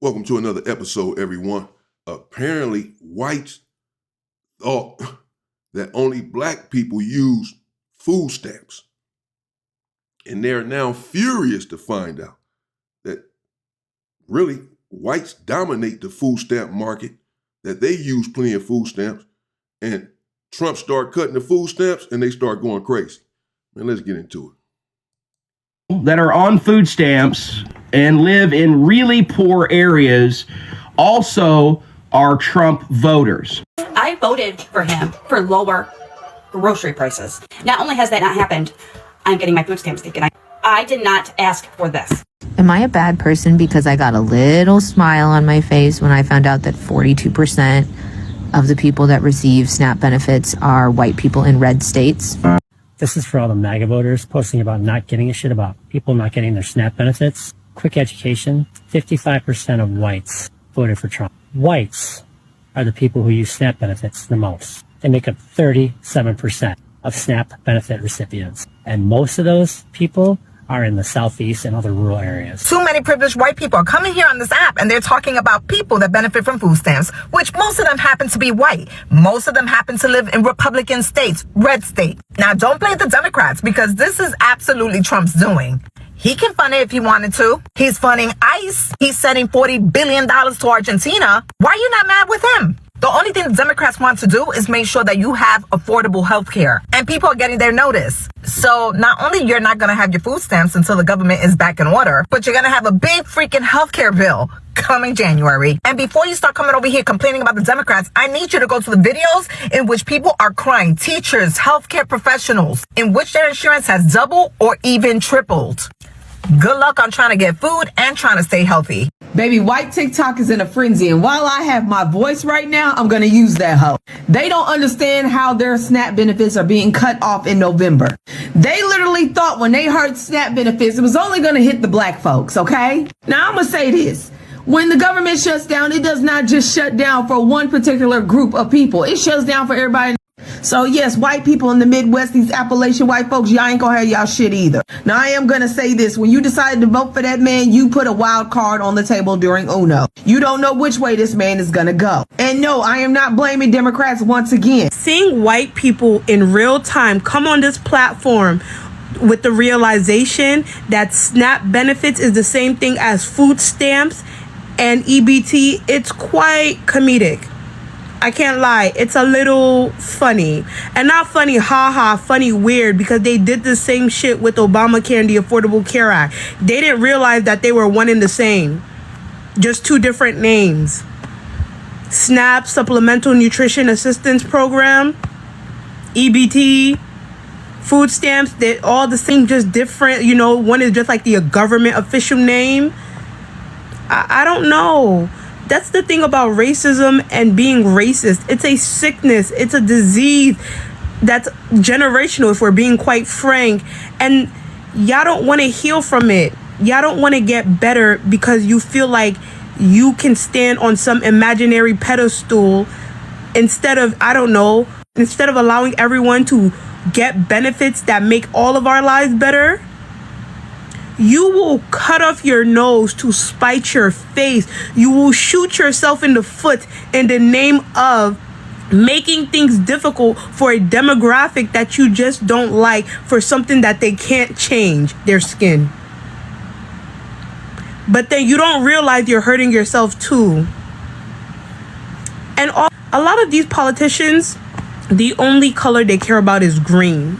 Welcome to another episode, everyone. Apparently, whites thought that only black people use food stamps. And they're now furious to find out that really whites dominate the food stamp market, that they use plenty of food stamps, and Trump start cutting the food stamps and they start going crazy. Man, let's get into it. That are on food stamps and live in really poor areas also are Trump voters. I voted for him for lower grocery prices. Not only has that not happened, I'm getting my food stamps taken. I did not ask for this. Am I a bad person because I got a little smile on my face when I found out that 42% of the people that receive SNAP benefits are white people in red states? This is for all the MAGA voters posting about not getting a shit about people not getting their SNAP benefits. Quick education, 55% of whites voted for Trump. Whites are the people who use SNAP benefits the most. They make up 37% of SNAP benefit recipients. And most of those people are in the Southeast and other rural areas. Too many privileged white people are coming here on this app and they're talking about people that benefit from food stamps, which most of them happen to be white. Most of them happen to live in Republican states, red state. Now, don't blame the Democrats because this is absolutely Trump's doing. He can fund it if he wanted to. He's funding ICE. He's sending $40 billion to Argentina. Why are you not mad with him? The only thing the Democrats want to do is make sure that you have affordable health care and people are getting their notice. So not only you're not going to have your food stamps until the government is back in order, but you're going to have a big freaking health care bill coming January. And before you start coming over here complaining about the Democrats, I need you to go to the videos in which people are crying, teachers, healthcare professionals, in which their insurance has doubled or even tripled. Good luck on trying to get food and trying to stay healthy. Baby, white TikTok is in a frenzy, and while I have my voice right now, I'm going to use that hoe. They don't understand how their SNAP benefits are being cut off in November. They literally thought when they heard SNAP benefits, it was only going to hit the black folks, okay? Now, I'm going to say this. When the government shuts down, it does not just shut down for one particular group of people. It shuts down for everybody. So yes, white people in the Midwest, these Appalachian white folks, y'all ain't gonna have y'all shit either. Now I am gonna say this, when you decided to vote for that man, you put a wild card on the table during UNO. You don't know which way this man is gonna go. And no, I am not blaming Democrats once again. Seeing white people in real time come on this platform with the realization that SNAP benefits is the same thing as food stamps and EBT, it's quite comedic. I can't lie, it's a little funny. And not funny, haha, funny, weird, because they did the same shit with Obamacare and the Affordable Care Act. They didn't realize that they were one and the same. Just two different names. SNAP, Supplemental Nutrition Assistance Program, EBT, food stamps, they're all the same, just different. You know, one is just like the government official name. I don't know. That's the thing about racism and being racist. It's a sickness. It's a disease that's generational, if we're being quite frank. And y'all don't want to heal from it. Y'all don't want to get better because you feel like you can stand on some imaginary pedestal instead of, I don't know, instead of allowing everyone to get benefits that make all of our lives better. You will cut off your nose to spite your face. You will shoot yourself in the foot in the name of making things difficult for a demographic that you just don't like, for something that they can't change, their skin. But then you don't realize you're hurting yourself too. And a lot of these politicians, the only color they care about is green.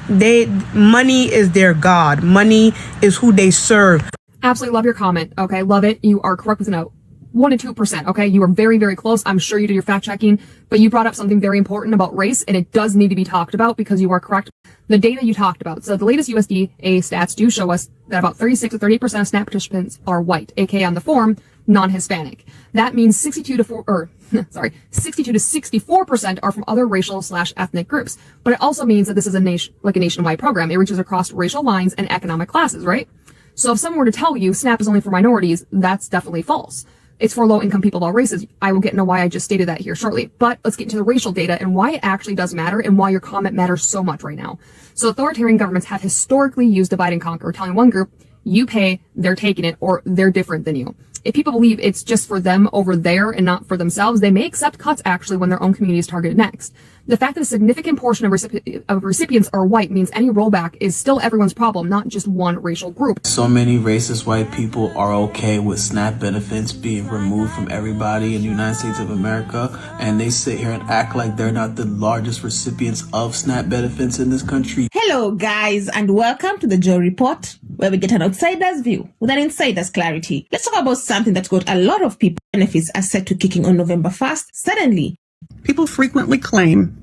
Money is their god. Money is who they serve. Absolutely love your comment. Okay, love it. You are correct with 1 to 2%. Okay, you are very, very close. I'm sure you did your fact checking, but you brought up something very important about race, and it does need to be talked about because you are correct. The data you talked about. So the latest USDA stats do show us that about 36 to 30% of SNAP participants are white, aka on the form, non-Hispanic. That means 62 to 64% are from other racial/ethnic groups. But it also means that this is a nationwide program. It reaches across racial lines and economic classes, right? So if someone were to tell you SNAP is only for minorities, that's definitely false. It's for low-income people of all races. I will get into why I just stated that here shortly. But let's get into the racial data and why it actually does matter and why your comment matters so much right now. So authoritarian governments have historically used divide and conquer, telling one group, you pay, they're taking it, or they're different than you. If people believe it's just for them over there and not for themselves, they may accept cuts actually when their own community is targeted next. The fact that a significant portion of recipients are white means any rollback is still everyone's problem, not just one racial group. So many racist white people are okay with SNAP benefits being removed from everybody in the United States of America, and they sit here and act like they're not the largest recipients of SNAP benefits in this country. Hello guys, and welcome to the Joe Report, where we get an outsider's view with an insider's clarity. Let's talk about something that got a lot of people benefits are set to kick in on November 1st. Suddenly, people frequently claim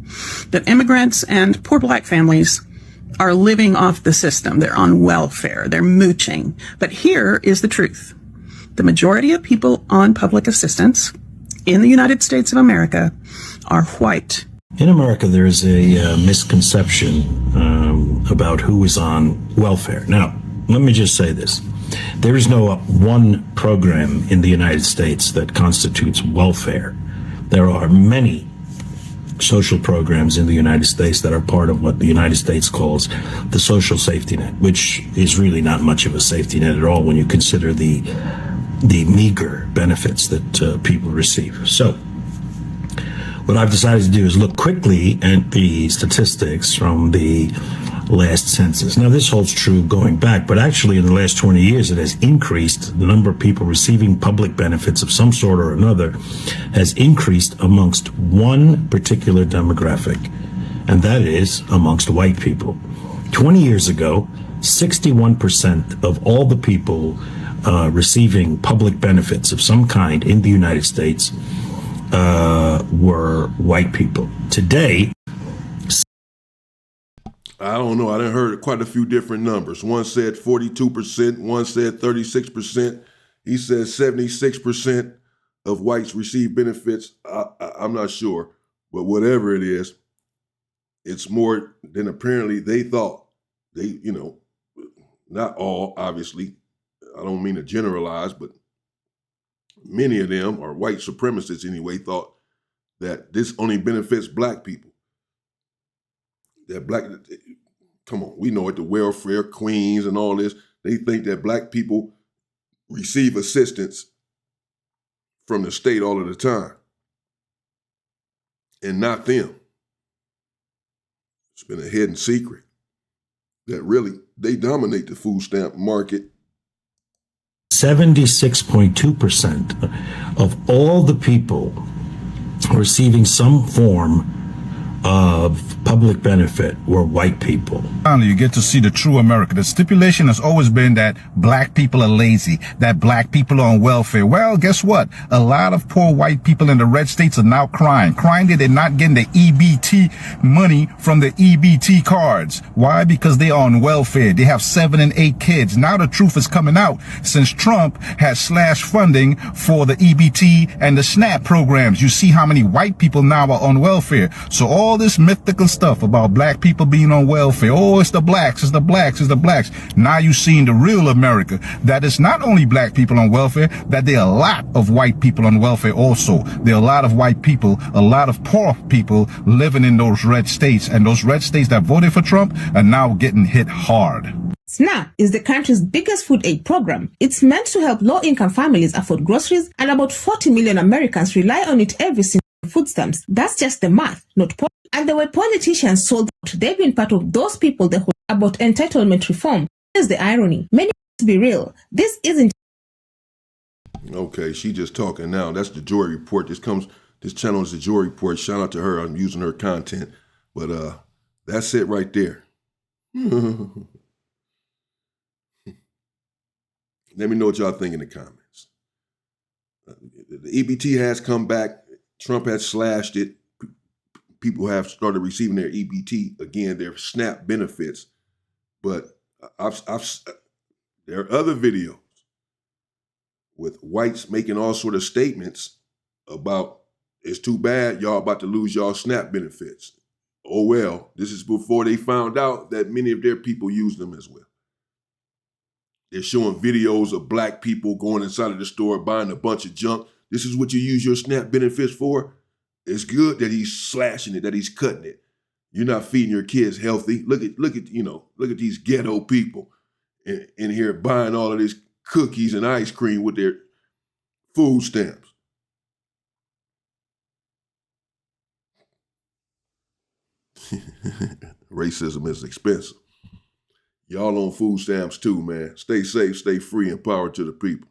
that immigrants and poor black families are living off the system. They're on welfare. They're mooching. But here is the truth. The majority of people on public assistance in the United States of America are white. In America, there is a misconception about who is on welfare. Now, let me just say this. There is no one program in the United States that constitutes welfare. There are many social programs in the United States that are part of what the United States calls the social safety net, which is really not much of a safety net at all when you consider the meager benefits that people receive. So what I've decided to do is look quickly at the statistics from the last census. Now, this holds true going back, but actually in the last 20 years, it has increased. The number of people receiving public benefits of some sort or another has increased amongst one particular demographic, and that is amongst white people. 20 years ago, 61% of all the people receiving public benefits of some kind in the United States were white people. Today, I don't know. I done heard quite a few different numbers. One said 42%, one said 36%. He said 76% of whites receive benefits. I'm not sure, but whatever it is, it's more than apparently they thought. They, not all, obviously. I don't mean to generalize, but many of them, or white supremacists anyway, thought that this only benefits black people. Come on, we know it, the welfare queens and all this. They think that black people receive assistance from the state all of the time, and not them. It's been a hidden secret that really they dominate the food stamp market. 76.2% of all the people receiving some form of public benefit were white people. Finally, you get to see the true America. The stipulation has always been that black people are lazy, that black people are on welfare. Well, guess what? A lot of poor white people in the red states are now crying that they're not getting the EBT money from the EBT cards. Why? Because they are on welfare. They have 7 and 8 kids. Now the truth is coming out since Trump has slashed funding for the EBT and the SNAP programs. You see how many white people now are on welfare. So all this mythical stuff about black people being on welfare, oh, it's the blacks, it's the blacks, it's the blacks. Now you're seeing the real America, that it's not only black people on welfare, that there are a lot of white people on welfare also. There are a lot of white people, a lot of poor people living in those red states, and those red states that voted for Trump are now getting hit hard. SNAP is the country's biggest food aid program. It's meant to help low-income families afford groceries, and about 40 million Americans rely on it every single food stamps. That's just the math, not policy. And the way politicians sold out, they've been part of those people that hold about entitlement reform. Here's the irony. Many, let's be real, this isn't. Okay, she just talking now. That's the Joy Report. This channel is the Joy Report. Shout out to her. I'm using her content. But that's it right there. Let me know what y'all think in the comments. The EBT has come back. Trump has slashed it. People have started receiving their EBT again, their SNAP benefits. But there are other videos with whites making all sort of statements about it's too bad y'all about to lose y'all SNAP benefits. Oh well, this is before they found out that many of their people use them as well. They're showing videos of black people going inside of the store buying a bunch of junk. This is what you use your SNAP benefits for. It's good that he's slashing it, that he's cutting it. You're not feeding your kids healthy. Look at these ghetto people in here buying all of these cookies and ice cream with their food stamps. Racism is expensive. Y'all on food stamps too, man. Stay safe, stay free, and power to the people.